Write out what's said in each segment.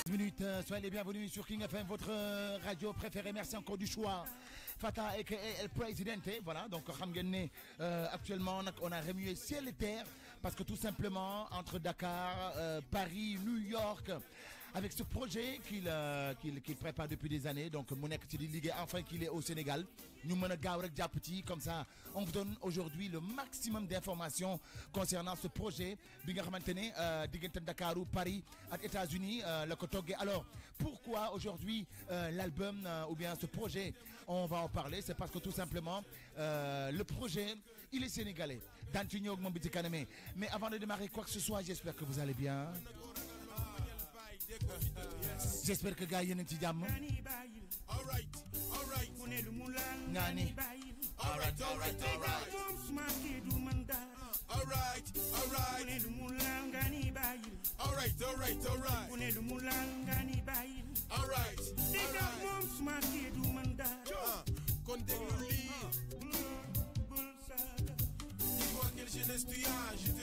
minutes, soyez les bienvenus sur King FM, votre radio préférée. Merci encore du choix. Fata et El Presidente, voilà, donc actuellement on a remué ciel et terre parce que tout simplement entre Dakar, Paris, New York, avec ce projet qu'il prépare depuis des années, donc Monek Ligue, enfin qu'il est au Sénégal, nous comme ça, on vous donne aujourd'hui le maximum d'informations concernant ce projet. Dakar ou Paris, aux États-Unis, le Kotoge. Alors, pourquoi aujourd'hui l'album ou bien ce projet, on va en parler, c'est parce que tout simplement le projet, il est sénégalais. Mais avant de démarrer quoi que ce soit, j'espère que vous allez bien. J'espère que gars yéen a ci jàmm. Ngani.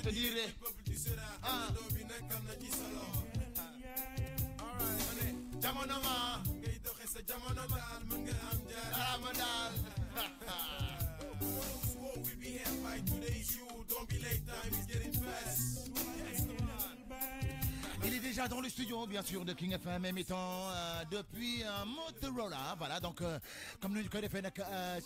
Te dirai. Jamono ma ngay doxe sa jamono daal mën nga am jaarama daal we be here by today's show, don't be late, time is getting fast. Il est déjà dans le studio, bien sûr, de King FM, émettant depuis Motorola. Voilà, donc, comme nous le connaissons,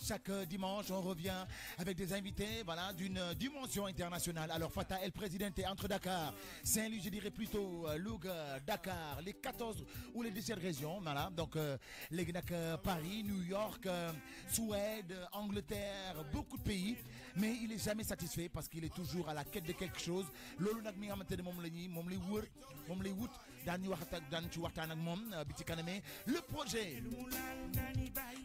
chaque dimanche, on revient avec des invités, voilà, d'une dimension internationale. Alors, Fata El Presidente entre Dakar, Saint-Louis, je dirais plutôt Louga, Dakar, les 14 ou les 17 régions, voilà. Donc, les Paris, New York, Suède, Angleterre, beaucoup de pays. Mais il est jamais satisfait parce qu'il est toujours à la quête de quelque chose. Lolo nak mi nga xamantene mom lay wut daan ci waxtaan ak mom bi ci kanamé le projet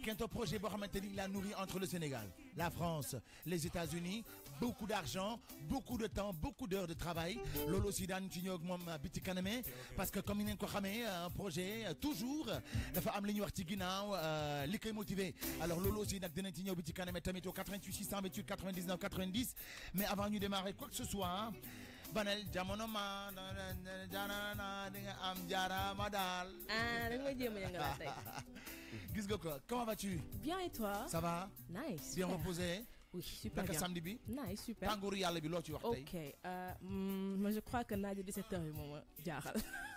qui est un projet boo xamante ni il a nourri entre le Sénégal, la France, les États-Unis, beaucoup d'argent, beaucoup de temps, beaucoup d'heures de travail. Lolo aussi daan ci ñëw ak mom bi ci kanamé parce que comme ni ngeen ko xamé un projet toujours dafa am li ñu wax ci ginaaw li koy motiver. Alors Lolo aussi nak dinañ ci ñëw bi ci kanamé tamit au 88 628 99 90. Mais avant de démarrer quoi que ce soit, Banel jamono ma jana dinga am jarama dal. Ah, da nga jëm nga tay. Gis nga ko, comment vas-tu? Bien et toi? Ça va? Nice. Bien reposé? Oui, super bien. Samedi bi? Nice, super. Tangoru yalla bi lo ci wax tay. OK, moi je crois que naaju 17h yi moma jaaxal.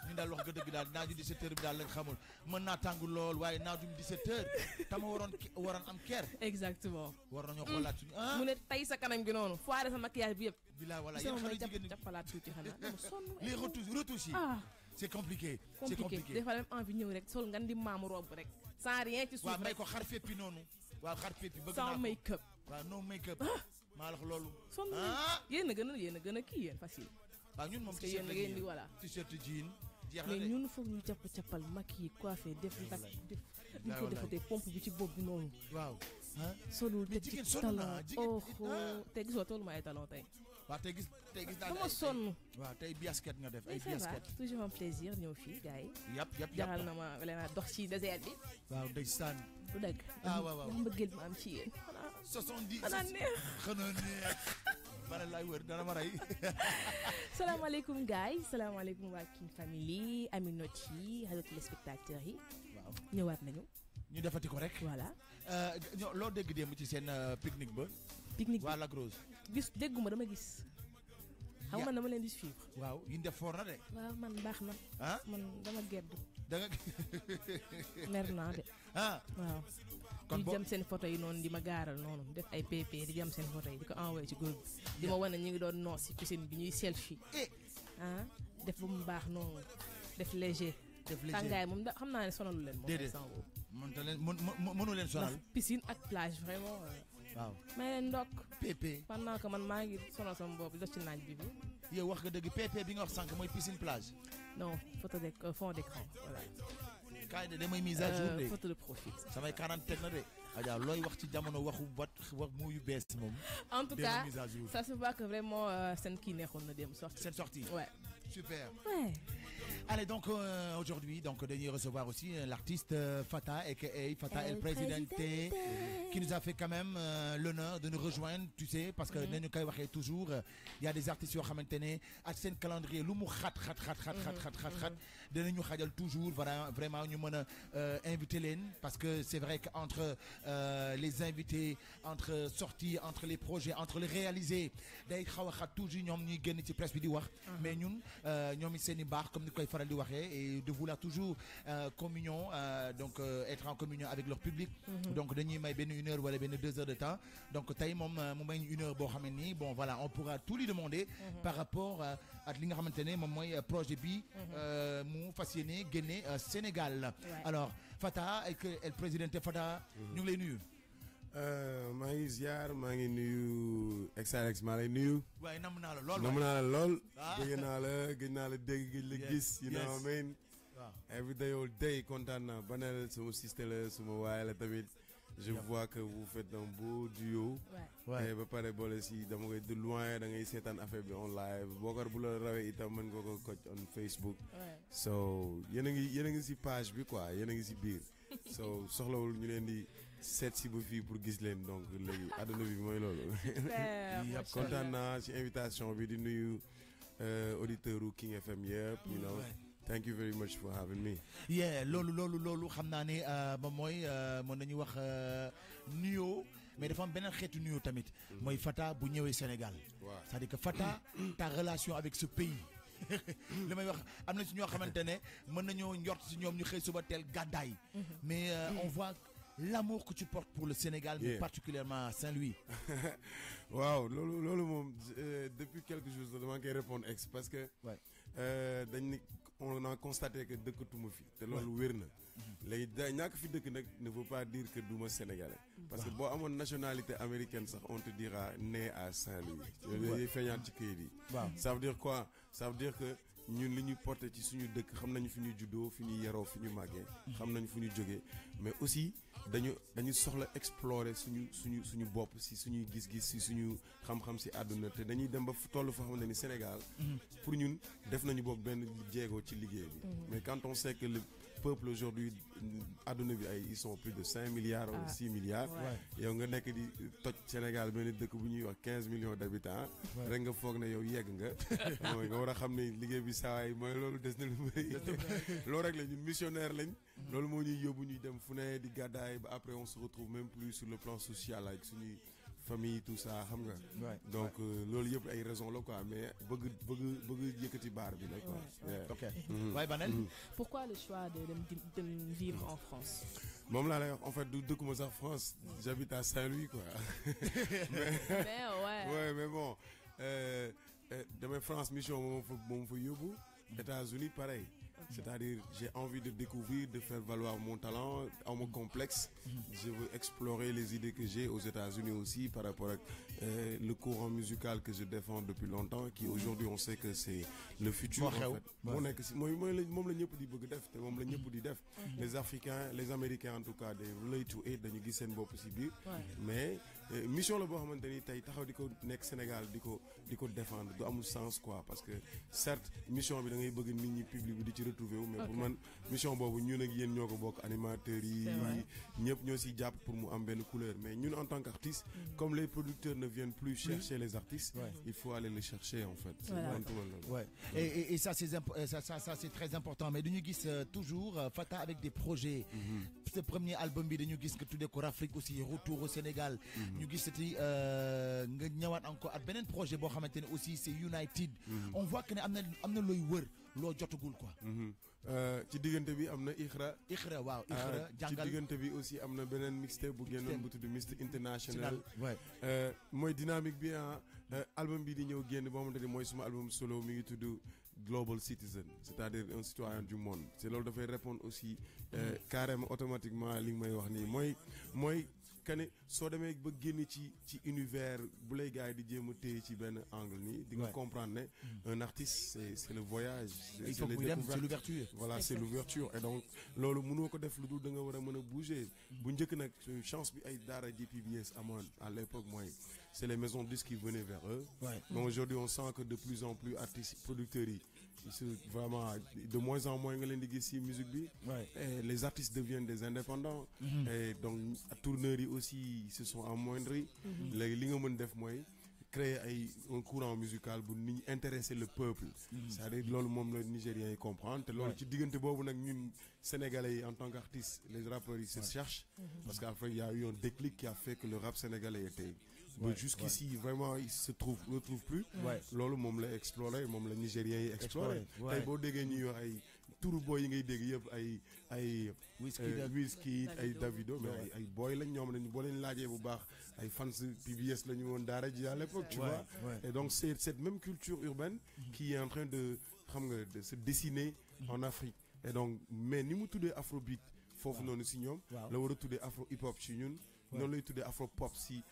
Ñu dal wax nga deug dal naaju 17h bi dal lañ xamul. Mën na tangul lool waye naaju 17h tama waron am ker. Exactement. War nañu xolaat suñu. Mu ne tay sa kanam gi nonu, foire sa maquillage bi yépp. Bila wala yeen xale jigéen ni jappalaat tuuti xana. Dama sonn. Les retouches. Ah. C'est compliqué. C'est compliqué. Des fois même envie ñëw rek sol nga di maamu robe rek. Sans rien ci suuf. Wa may ko xar fépp nonu. Wa xar fépp bëgg naa. Sans make-up. Wa no make-up. maa la wax loolu. sonn yéen a gën a kii yéen facile. waaw ñun moom t-shirt ngeen di voilà. t-shirt jean. jeex na mais ñun foog ñu cappal maquillé coiffé def ndak def. ñu ko defatee pompe bi ci bopp bi noonu. waaw. solul te ci talon te gisoo toolu ma ay talon tey. waaw tey gis naa dama sonn. waaw tey biasket nga def ay biasket. toujours un plaisir ñëw fii gars yi. yàpp jaral na ma vraiment dox ci désert bi. waaw ndeysaan. du dëgg. waaw mbëggeel ma am ci yéen. 70 xanaa neex. ma ne laay wër dana ma rey. salaamaaleykum gars yi salaamaaleykum waa King Family Aminoti yi radio téléspectateurs yi. waaw ñëwaat nañu. ñu defati ko rek. voilà. loo dégg démb ci seen pique-nique ba. pique-nique waa Lac Rose. dégguma dama gis. xam nga dama leen di suivre. waaw yi ñu def foor na de. waaw man baax na. ah man dama gedd. da nga. mer naa de. ah waaw. kon di jëm seen photo yi noonu di ma gaaral noonu def ay pp di jëm seen photo yi di ko envoyé ci groupe bi. di ma wane ñu ngi doon noos ci piscine bi ñuy selfie. def ba mu baax noonu def léger. tàngaay moom xam naa ne sonalu leen moom. déedéet mënu leen sonal. piscine ak plage vraiment. waaw may leen ndokk. PP. pendant que man maa ngi sonal sama bopp def ci naaj bi. yow wax nga dëgg PP bi nga wax sànq mooy piscine plage. non photo de fond d'écran voilà. kaay de damay mise à jour de. photo de profil. samay 40 teg na de. Adja looy wax ci jamono wax mu yu bees moom. en tout cas ça se voit que vraiment seen kii neexoon na dem sortie. seen sortie. ouais. super. ouais. Allez, donc aujourd'hui, donc dañuy recevoir aussi l'artiste Fata, aka Fata El Presidente, qui nous a fait quand même l'honneur de nous rejoindre, tu sais, parce que nañu koy waxee toujours, il y a des artistes yoo xamante ne ak seen calendrier lu mu xat dinañu xajal toujours vraiment ñu mën a inviter leen, parce que c'est vrai que entre les invités, entre sorties, entre les projets, entre les réalisés, day xaw a xat toujours ñoom ñuy génn ci presse bi di wax, mais ñun ñoom it seen i baax comme ni koy faral di waxee, et de vouloir toujours communion, donc être en communion avec leur public. Donc dañuy may benn 1 heure wala benn 2 heures de temps, donc tey moom mu may 1 heure boo xam ne nii bon voilà, on pourra tout lui demander par rapport ak li nga xamante ne moom mooy projet bi mu fas yéene génne Sénégal. Alors Fata El Presidente, Fata ñu ngi lay nuyu. maa ngi ziar, maa ngi nuyu Exalex, maa lay nuyu. waaye namm naa la lool. namm naa la lool. gëj naa la dégg gëj la gis. you know what I mean. Every day all day kontaan naa. Banel suma sister la suma waay la tamit. Je vois que vous faites un beau duo. et ba pare boole si dama koy de loin da ngay seetaan affaire bi en live bookar bu la rawee itam mën nga ko coach on Facebook. so yéen a ngi si page bi quoi yéen a ngi si biir. so soxlawul ñu leen di seet si ba fii pour gis leen, donc léegi àdduna bi mooy loolu. kontaan naa ci invitation bi di nuyu auditeurs u King FM yëpp. you know thank you very much for having me. loolu xam naa ne ba mooy mën nañu wax nuyoo, mais dafa am beneen xeetu nuyoo tamit. mooy Fata bu ñëwee Sénégal. c'est-à-dire que Fata ta relation avec ce pays. li may wax am na si ñoo xamante ne mën nañoo njort si ñoom ñu xëy suba teel gàddaay. mais on voit l'amour que tu portes pour le Sénégal, mais particulièrement à Saint-Louis. waaw loolu moom depuis quelques jours dama koy répondre parce que on a constaté que dëkkatuma fi te loolu wér na. léegi ñàkk fi dëkk nag ne veut pas dire que duma sénégalais. parce que boo amoon nationalité américaine sax on te dira né à Saint-Louis. yooyu feeñaat ci këyit yi. ça veut dire quoi? Ça veut dire que ñun li ñuy porté ci suñu dëkk xam nañu fi ñu juddoo fi ñu yaroo fi ñu màggee. xam nañu fu ñu jógee, mais aussi dañu soxla explorer suñu bopp si suñuy gis-gis si suñu xam-xam si àdduna, te dañuy dem ba toll foo xamante ni Sénégal pour ñun def nañu boog benn jéego ci liggéey bi. mais quand on sait que le peuple aujourd'hui àdduna bi ils sont plus de 5 milliards ou 6 milliards. yow nga nekk di toj Sénégal benn dëkk bu ñuy wax 15 millions d'habitants. rek nga foog ne yow yegg nga. mooy nga war a xam ne liggéey bi saawaay mooy loolu des na lu bëri. loolu rek la ñun missionnaire lañ. loolu moo ñuy yóbbu ñuy dem fu ne di gàddaay ba après on se retrouve même plus sur le plan social avec suñuy famille tout ça xam nga. donc loolu yëpp ay raison la quoi, mais bëgg yëkkati baar bi la quoi. ok waaye Banel. Pourquoi le choix de vivre en France? moom laa lay wax en fait du dëkkuma sax France, j'habite à Saint-Louis quoi. mais bon damay France mission moom fa yóbbu. États-Unis pareil. C'est-à-dire j'ai envie de découvrir, de faire valoir mon talent, à mon complexe. Je veux explorer les idées que j'ai aux États-Unis aussi par rapport à le courant musical que je défends depuis longtemps, qui aujourd'hui on sait que c'est le futur en fait. moom la ñëpp di bëgg def te moom la ñëpp di def. Les Africains, les Américains en tout cas they relate to it, dañu gis seen bopp si biir. mais mission la boo xamante ni tey taxaw di ko nekk Sénégal di ko défendre du amul sens quoi, parce que certes mission bi da ngay bëgg nit ñi public bi di ci retrouver wu, mais pour man mission boobu ñun ak yéen ñoo ko bokk, animateurs yi ñëpp ñoo si jàpp pour mu am benn couleur. mais ñun en tant qu'artiste, comme les producteurs ne viennent plus chercher les artistes, il faut aller les chercher en fait. Et ça c'est très important. Mais dañu gis toujours Fata avec des projets. Ce premier album bi dañu gis que tuddee ko Rafrique aussi, retour au Sénégal. ñu gis ati nga ñëwaat encore ak beneen projet boo xamante ne aussi c'est United. On voit que ne am na looy wër loo jotagul quoi. ci diggante bi am na Ikhra jàngal ci diggante bi aussi am na beneen mixtape bu génnoon bu tudd Mr International. mooy dynamique bi album bi di ñëw génn boo xamante ni mooy suma album solo mi ngi tudd Global Citizen, c'est-à-dire un citoyen du monde. c'est loolu dafay répondre aussi carrément automatiquement li nga may wax nii mooy que ne soo demee ba génn ci univers bu lay gars yi di jéem a téye ci benn angle nii di nga comprendre ne un artiste c'est le voyage, c'est l'ouverture. Voilà, c'est l'ouverture. Et donc loolu mënoo ko def lu dul da nga war a mën a bouger. bu njëkk nag chance bi ay daara JPBS amoon à l'époque mooy c'est les maisons de disques qui venaient vers eux. Mais aujourd'hui on sent que de plus en plus artistes producteurs yi vraiment de moins en moins nga leen di gis ci musique bi. Et les artistes deviennent des indépendants. Et donc tourneurs yi aussi se sont amoindris. léegi li nga mën def mooy créer un courant musical bu nit ñi intéresser le peuple. c'est-à-dire loolu moom la Nigériens yi comprendre te loolu ci diggante boobu nag ñun Sénégalais yi en tant qu'artistes les rappeurs yi se cherchent. parce qu'après il y a eu un déclic qui a fait que le rap sénégalais était. Jusqu'ici vraiment il se retrouve plus. loolu moom la exploré moom la Nigériens yi exploré. tey boo déggee ñuy wax ay turu boy yi ngay dégg yëpp ay Wizkid ay Davido mais ay boy lañ ñoom lañ boo leen laajee bu baax ay fans PBS la ñu woon daara ji à l'époque tu vois. Et donc c'est cette même culture urbaine qui est en train de xam nga de se dessiner en Afrique. Et donc mais ni mu tuddee afrobeat foofu noonu si ñoom la war a tuddee afro hip hop si ñun noonu lay tuddee afro pop si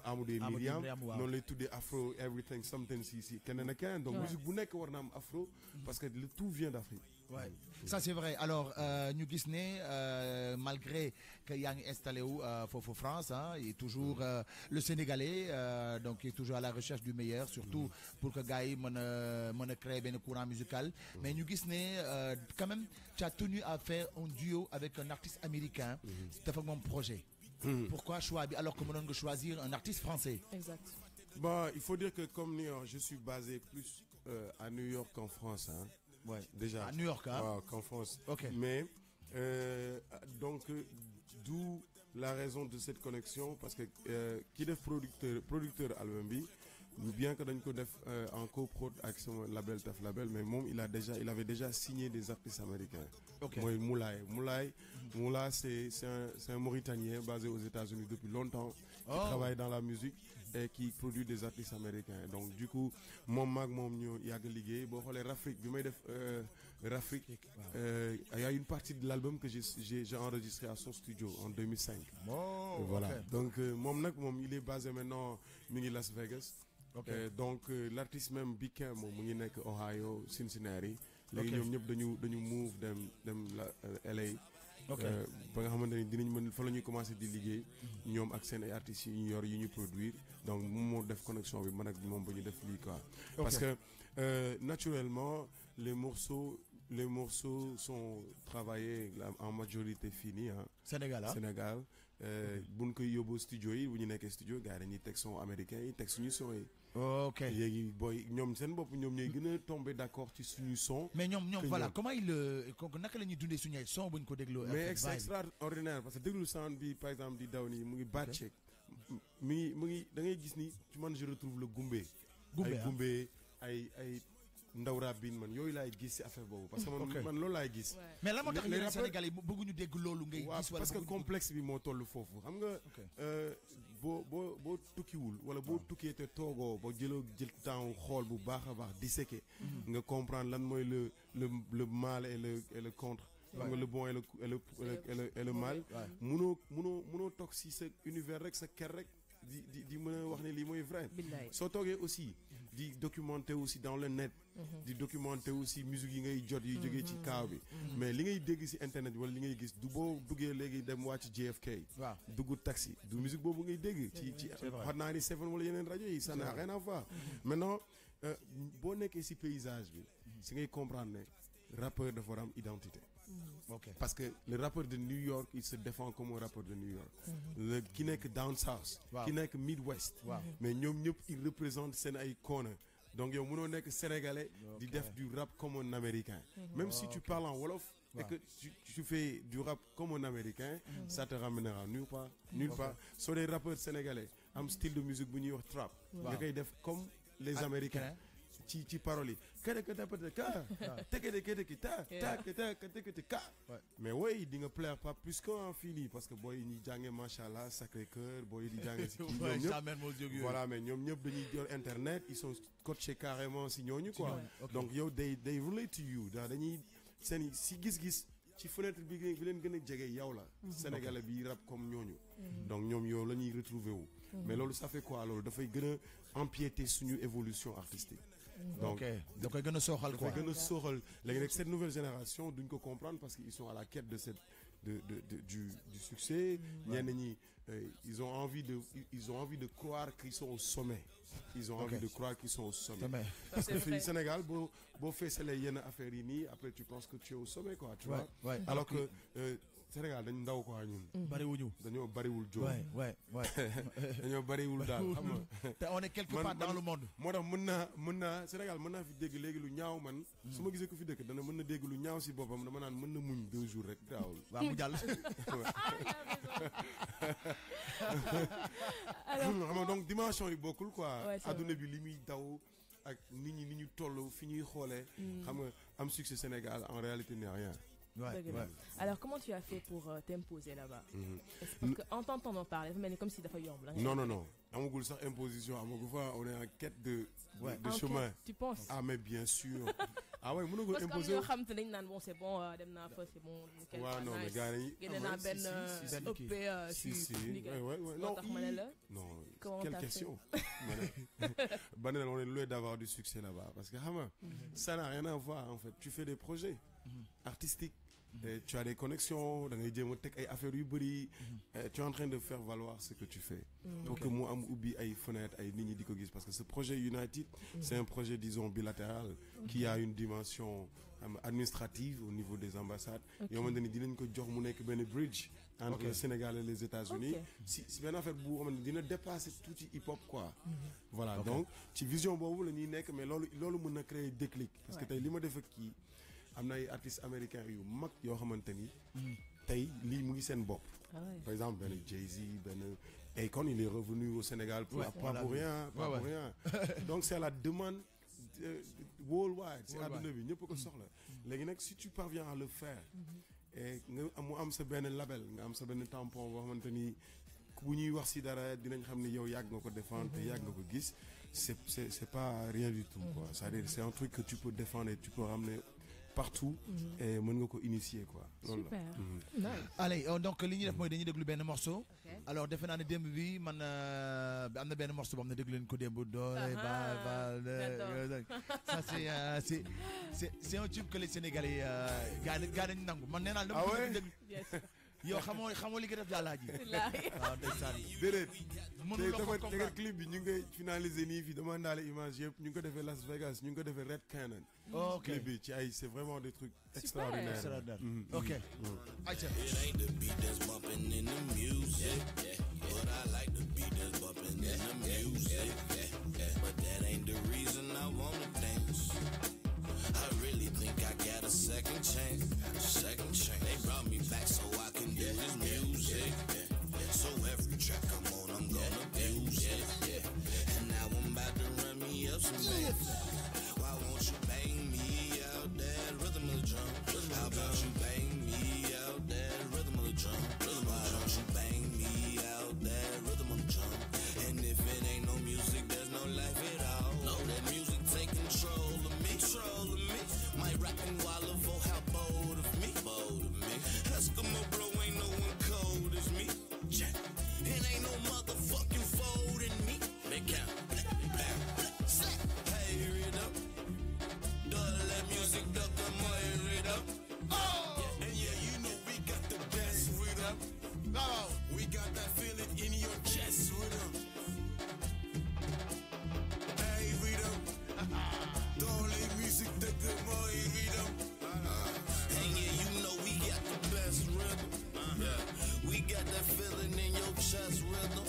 Amadou Myriam noonu lay tuddee afro everything something si keneen ak keneen donc musique bu nekk war na am afro parce que le tout vient d'Afrique. Ça c'est vrai. Alors ñu gis ne malgré que yaa ngi installé wu foofu France il est toujours le Sénégalais donc il est toujours à la recherche du meilleur surtout pour que gars yi mën a créer benn courant musical mais ñu gis ne quand même tu as tenu à faire un duo avec un artiste américain dafa moom projet. Pourquoi choix bi alors que mënoon nga choisir un artiste français? Exact. Bon, il faut dire que comme je suis basé plus à New York qu'en France déjà à New York qu'en France. Ok. Mais donc d'où la raison de cette connexion parce que ki def producteur album bi bien que dañ ko def en coprod avec son label Taf Label mais moom il avait déjà signé des artistes américains. mooy Moulay c'est un Mauritanien basé aux États-Unis depuis longtemps qui travaille dans la musique et qui produit des artistes américains donc du coup moom ñoo yàgg liggéey boo xoolee Rafrique bi may def Rafrique il y a une partie de l'album que j'ai enregistré à son studio en 2005. Voilà donc moom il est basé maintenant mi ngi Las Vegas. Donc l'artiste même Bikin moom mu ngi nekk Ohio Cincinnati. léegi ñoom ñëpp dañu move dem LA. ba nga xamante ni dinañ mën fa la ñuy commencer di liggéey. ñoom ak seen ay artistes yi ñu yor yi ñu produire donc moom moo def connexion bi man ak moom ba ñu def lii quoi. parce que naturellement les morceaux sont travaillés en majorité finis Sénégal. bu ñu koy yóbbu studio yi bu ñu nekkee studio gars yi dañuy teg son américain yi teg suñu son yi. ok léegi booy ñoom seen bopp ñoom ñooy gën a tomber d'accord ci suñu son. mais ñoom voilà comment naka la ñuy dundee suñu ay son bu ñu ko dégloo. mais c'est extraordinaire parce que déglu sound bi par exemple di daw nii mu ngi bàcceeg. mu ngi da ngay gis ni man je retrouve le Goumbé. ay ndaw rabine man yooyu laay gis ci affaire boobu. parce que man loolu laay gis. mais lan moo tax yeneen Sénégalais yi bëgguñu dégg loolu ngay gis. parce que complexe bi moo toll foofu xam nga. boo tukkiwul wala boo tukkee te toogoo ba jël temps xool bu baax a baax disséquer. nga comprendre lan mooy le mal et le contre. xam nga le bon et le mal. munoo toog ci sa univers rek sa kër rek di mën a wax ne lii mooy vrai. soo toogee aussi. di documenter aussi dans le net. di documenter aussi musique yi ngay jot yi jógee ci kaaw bi. mais li ngay dégg ci internet wala li ngay gis du boo duggee léegi dem wàcc JFK. dugg taxi du musique boobu ngay dégg. ci xam naa ni Seven wala yeneen rajo yi ça n'a rien à voir. maintenant boo nekkee ci paysage bi si ngay comprendre ne rappeur dafa war am identité. Parce que le rappeur de New York il se défend comme un rappeur de New York. ki nekk down south. ki nekk Midwest. mais ñoom ñëpp il représente seen ay corner. donc yow mënoo nekk sénégalais di def du rap comme un américain. même si tu parles en wolof. et que tu fais du rap comme un américain. ça te ramènera nulle part soo dee rappeur sénégalais am style de musique bu ñuy wax trap. nga koy def comme les américains. ci paroles yi mais woy di nga plaire pas plus que fii nii parce que booy yi ñuy jàngee macha allah Sacré-Cœur booy yi di jàngee si kii ñoom ñëpp voilà mais ñoom ñëpp dañuy yor internet ils sont coachés carrément si ñooñu quoi donc yow they relate to you dañuy seen si gis-gis ci fenêtre bi leen gën a jege yow la sénégalais bi rap comme ñooñu donc ñoom yow la ñuy retrouver wu mais loolu ça fait quoi loolu dafay gën a empiéter suñu évolution artistique. Donc da koy gën a sooxal quoi. da koy gën a sooxal léegi nag cette nouvelle génération duñ ko comprendre parce que ils sont à la quête du succès. ñenn ñi ils ont envie de croire qu'ils sont au sommet. ils ont envie de croire qu'ils sont au sommet. Parce que au Sénégal, beau fait c'est les yenn affaires yi après tu penses que tu es au sommet quoi, tu vois. Alors que Sénégal dañu ndaw quoi ñun. bariwuñu dañoo bariwul joo. dañoo bariwul daal xam nga. te on est quelque part dans le monde. moo tax mën naa Sénégal mën naa fi dégg léegi lu ñaaw man. su ma gisee ko fi dëkk dana mën na dégg lu ñaaw si boppam dama naan mën na muñ 2 jours rek gaawul. waaw mu jàll. xam nga donc dimension yi bokkul quoi. Ouais, adduna bi li muy daw ak nit ñi ni ñu toll fi ñuy xoolee. xam nga am succès Sénégal en réalité n'est rien. Alors comment tu as fait pour t'imposer là-bas? Parce que en t'entendant parler mais comme si dafa yomb. Non amagul sax imposition amagu fa on est en quête de chemin. Tu penses? Ah mais bien sûr. Ah ouais mënagul imposer. parce que ñoo xam te dañ naan bon c'est bon dem naa fa c'est bon. waaw non mais gars yi génne naa benn EP si non tax ma ne la. non quelle question. ba ne la on est loin d'avoir du succès là-bas parce que xam nga ça n'a rien à voir en fait tu fais des projets artistiques. Et tu as des connexions da ngay jéem a teg ay affaires yu bëri tu es en train de faire valoir ce que tu fais pour que mu am ubbi ay fenêtres ay nit ñi di ko gis parce que ce projet United c'est un projet disons bilatéral qui a une dimension administrative au niveau des ambassades yoo xamante ni dinañ ko jox mu nekk benn bridge entre le Sénégal et les États-Unis si benn affaire bu xamante ni dina dépasser tuuti hip-hop quoi voilà donc ci vision boobu la ñuy nekk mais loolu mën na créer déclic parce que tey li ma def ak kii am na ay artistes américains yu mag yoo xamante ni tey lii mu ngi seen bopp par exemple benn Jay-Z benn Akon il est revenu au Sénégal pas pour rien donc c'est la demande worldwide c'est àdduna bi ñëpp ko soxla léegi nag si tu parviens à le faire et nga mu am sa benn label nga am sa benn tampon boo xamante ni bu ñuy wax si dara dinañ xam ne yow yàgg nga ko défendre te yàgg nga ko gis c'est pas rien du tout quoi c'est-à-dire c'est un truc que tu peux défendre et tu peux ramener partout et mën nga ko initier quoi loolu la allez donc li ñuy def mooy dañuy déglu benn morceau alors defe naa ne démb bi man am na benn morceau boo xam ne déglu leen ko démb doole ça c'est un tube que les Sénégalais gaa nañu nangu man nee naa dama ko déglu yow xamoo li nga def daal laaji waaw ndeysaan déedéet mënu la ko comprendre clip bi ñu ngi koy finaliser nii fii dama ndaale image yëpp ñu ngi ko defee Las Vegas ñu ngi ko defee Red Cannon clip bi ci ay c'est vraiment des trucs extraordinaires ok ayca it ain't the beat that's bumping in the music but I like the beat that's bumping in the music but that ain't the reason I wanna dance I really think I got a second chance they brought me back so I can do this music so every track I'm on I'm gonna abuse it and now I'm about to run me up some bands why won't you bang me out that rhythm of the drum how about you bang me out that rhythm of the drum why don't you bang me out that rhythm of the drum and if it ain't no music there's no life at all no that music take control of me my rapping while of how bold of me Eskimo bro ain't no one cold as me it ain't no motherfucking fold in me big count hey read up don't let music duck the money read up and yeah you know we got the best rhythm we got that feeling in your chest rhythm hey read up don't let music duck the money read up and yeah you know we got the best rhythm we got that feeling in your chest rhythm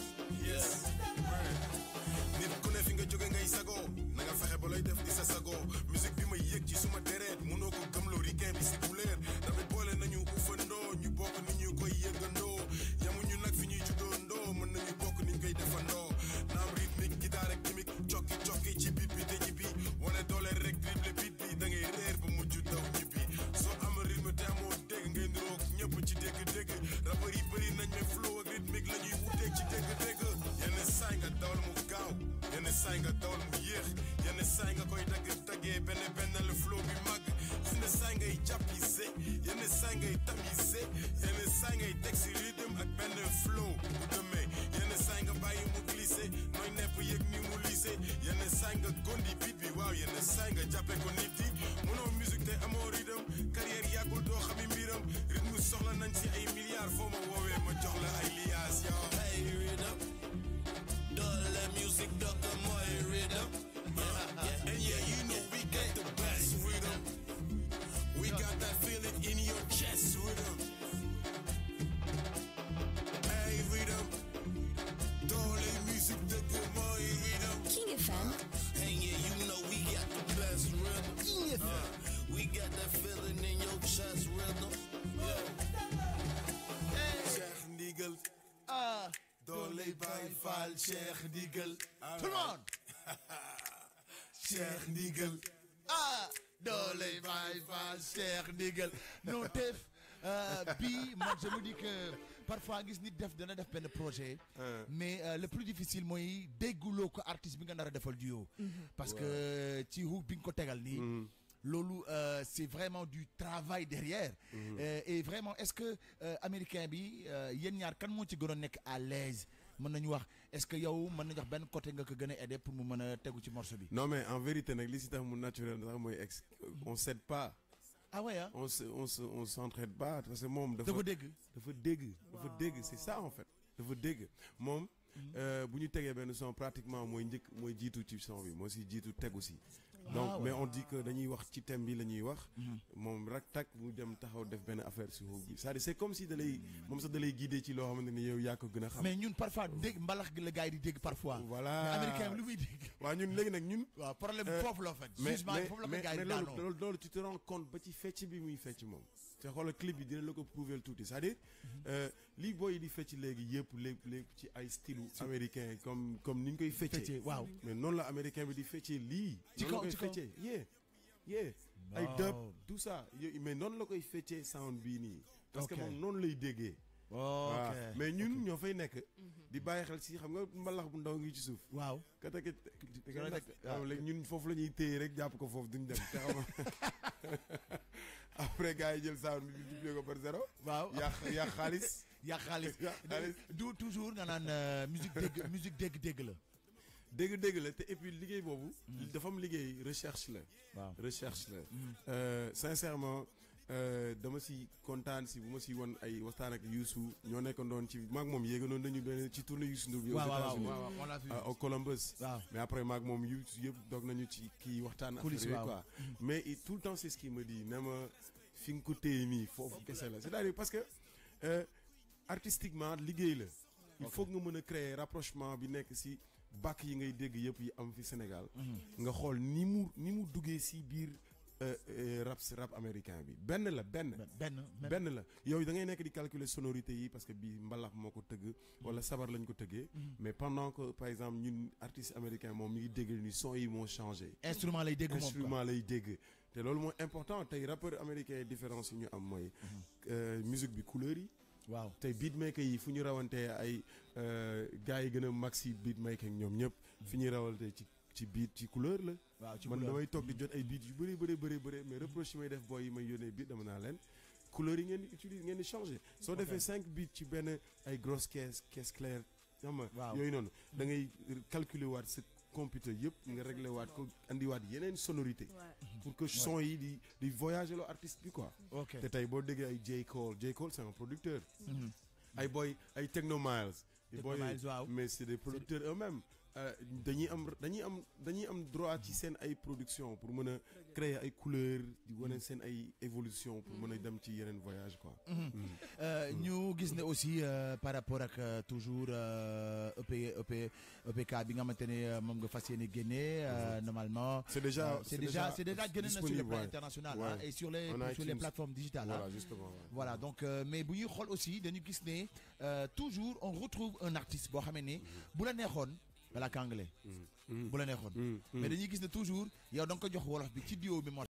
nit ku ne fi nga jóge ngay sago na nga fexe ba lay def di sa sago musique bi ma yëg ci suma deret mënoo ko gëmloo ricain bi si couleur tamit boole nañu ufandoo ñu bokk ni ñu koy yëgandoo yamuñu nag fi ñuy judoondoo mën nañu bokk ni ñu koy defandoo naam rythmique guitare ak chimique cokki ci beat bi te ñibbi wane doole rek dribble beat bi da ngay réer ba mujj daw ñibbi soo am rythme te amoo dégg ngay niroog ñëpp ci dégg-dégg rappeurs yi bëri nañ mais flow ak rythmique la ñuy wuteeg ci dégg-dégg yenn saay nga dawal mu gaaw yenn saay nga dawal mu yéex yenn saay nga koy daggee benn le flow bi màgg yenn saay ngay jàppise yenn saay ngay tamise yenn saay ngay teg si rythme ak benn flow bu demee yenn saay nga bàyyi mu glissé nooy nepp yëg ni mu lissé yenn saay nga gondi beat bi waaw yenn saay nga jàppe ko nit yi mënoo musique te amoo rythme carrière yàggul doo xami mbiram rythme soxla nañ ci ay milliards foo ma woowee ma jox la ay liaas yow hey rythme doo la musique doo ko mooy Fall Cheikh Ndigal tout le monde Cheikh Ndigal ah dooley Baye Fall Cheikh Ndigal non teef bii man je me dis que parfois gis nit dana def benn projet mais le plus difficile mooy dégguloo ko artiste bi nga nar a defal duo parce que ci hook bi nga ko tegal nii loolu c'est vraiment du travail derrière et vraiment est-ce que américain bi yéen ñaar kan moo ci gën a nekk à l'aise mën nañu wax est-ce que yow mën nañu wax benn côté nga ko gën a aider pour mu mën a tegu ci morceau bi non mais en vérité nag li si tax mu naturel sax mooy on s'aide pas ah ouais hein on s'entraide pas parce que moom dafa dégg c'est ça en fait dafa dégg moom bu ñu tegee benn son pratiquement mooy jiitu ci son bi moo si jiitu tegu si donc mais on dit que dañuy wax ci thème bi la ñuy wax moom rak tak mu dem taxaw def benn affaire si hook bi c'est-à-dire c'est comme si moom sax da lay guider ci loo xamante ni yow yaa ko gën a xam mais ñun parfois dégg mbalax gi la gars yi di dégg parfois voilà mais américain bi lu muy dégg waaw ñun léegi nag ñun waaw problème foofu la fait jugement foofu la ko gars yi daanoo loolu tu te rends compte ba ci fecc bi muy fecc moom te xoolal clip bi dina la ko prouver tuuti c'est-à-dire lii booy di fecc léegi lépp ci ay style américain comme ni ñu koy feccee waaw mais noonu la américain bi di feccee lii noonu la koy feccee yeah ay dub tout ça mais noonu la koy feccee sound bii nii parce que moom noonu lay déggee waaw mais ñun ñoo fay nekk di bàyyi xel si xam nga mbalax bu ndaw ngi ci suuf waaw kataki léegi ñun foofu la ñuy téye rek jàpp ko foofu duñ dem te xam après gars yi jël sound bi multiplier ko par zéro waaw yàq xaalis du toujours nga naan musique dégg la dégg la te et puis liggéey boobu dafa am liggéey recherche la sincèrement dama si kontaan si bu ma si won ay waxtaan ak Youssou ñoo nekkandoon ci maag moom yéeganoon nañu benn ci tournée Youssou Ndour bi aux États-Unis au Columbus mais après maag moom Youssou yëpp doog nañu ci kii waxtaan affaire yooyu quoi mais tout le temps c'est ce qu'il me dit ne ma fi nga ko téye nii foofu kese la c'est-à-dire parce que artistiquement liggéey la il faut nga mën a créer rapprochement bi nekk si bàkk yi ngay dégg yëpp yi am fi Sénégal nga xool ni mu duggee si biir rap américain bi benn la yow da ngay nekk di calculer sonorité yi parce que bii mbalax moo ko tëgg wala sabar lañ ko tëggee mais pendant que par exemple ñun artiste américain moom mi ngi dégg ni son yi moo changé instrument lay dégg te loolu mooy important tey rappeur américain yi différence yi ñu am mooy musique bi couleur yi waaw tey beatmaker yi fu ñu rawantee ay gars yi gën a mag si beatmaker ñoom ñëpp fi ñuy rawantee ci beat ci couleur la man damay toog di jot ay beat yu bëri mais reproche yi may def booy yi may yónnee beat dama naa leen couleur yi ngeen di utiliser ngeen di changer soo defee 5 beat ci benn ay grosse caisse claire xam nga yooyu noonu da ngay calculer waat sa computer yëpp nga régler waat ko andiwaat yeneen sonorité pour que son yi di voyager loo artiste bi quoi te tey boo déggee ay J Cole c'est un producteur ay boy ay Techno Miles mais c'est des producteurs eux-mêmes dañuy am droit ci seen ay production pour mën a créer ay couleurs di wane seen ay évolution pour mën a dem ci yeneen voyage quoi ñu gis ne aussi par rapport ak toujours EPK bi nga xamante ne moom nga fas yéene génne normalement c'est déjà génne na sur le plan international et sur les plateformes digitales voilà justement voilà donc mais bu ñuy xool aussi dañu gis ne toujours on retrouve un artiste boo xamee ne bu la neexoon balaa anglais bu la neexoon mais dañuy gis ne toujours yow da nga ko jox wolof bi ci duo bi moo